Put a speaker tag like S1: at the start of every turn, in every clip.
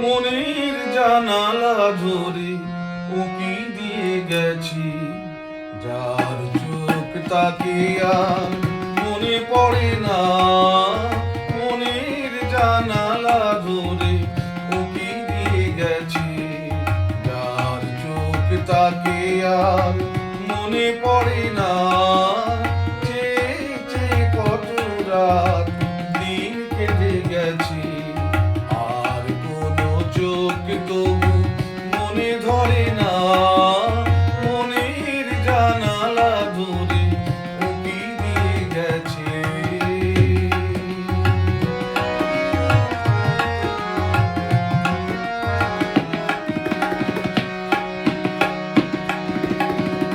S1: মনের জানালা ধরে উঁকি দিয়ে গেছি, যার চোখ তাকে আর মনে পড়ে না। মনের জানালা ধরে উঁকি দিয়ে গেছি, যার চোখ তাকে আর মনে পড়ে না। চেয়ে চেয়ে কত রাত দিন কেটে গেছি, আর কোনো চোখ তবু মনে ধরে না। মনের জানালা ধরে উঁকি দিয়ে গেছে।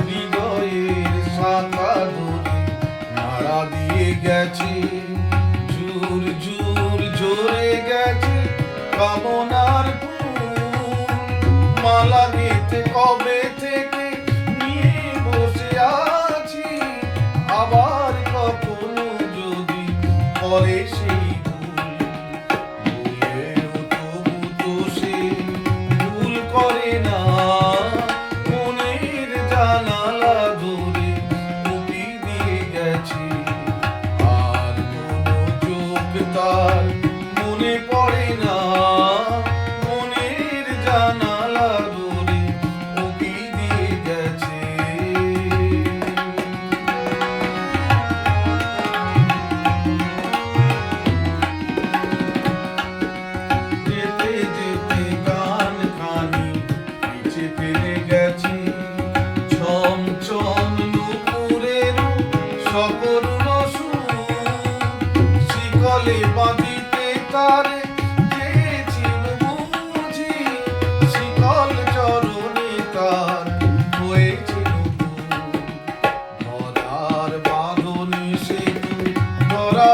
S1: হৃদয়ের শাখা ধরে নাড়া দিয়ে গেছে, ঝুর ঝুর ঝরে গেছে কামনার ফুল। মালা গেঁথে কবে থেকে নিয়ে বসে আছি, আবার কখনো যদি পরে সেই ভুল। ভুলেও তবু তো সে ভুল করে না। মনের জানালা ধরে উঁকি দিয়ে গেছি, আর কোনো চোখ তার মনে পড়ে না। মনের জানালা ধরে উঁকি দিয়ে গেছে। যেতে যেতে গান খানি পিছে ফেলে গেছি, ছমছম নুপুরের সকরুণ সুর। শিকলে বাঁধিতে তারে চেয়েছিল বুঝি, শিকল চরণে তার হয়েছিল ভুল। ধরার বাঁধনে সে ধরা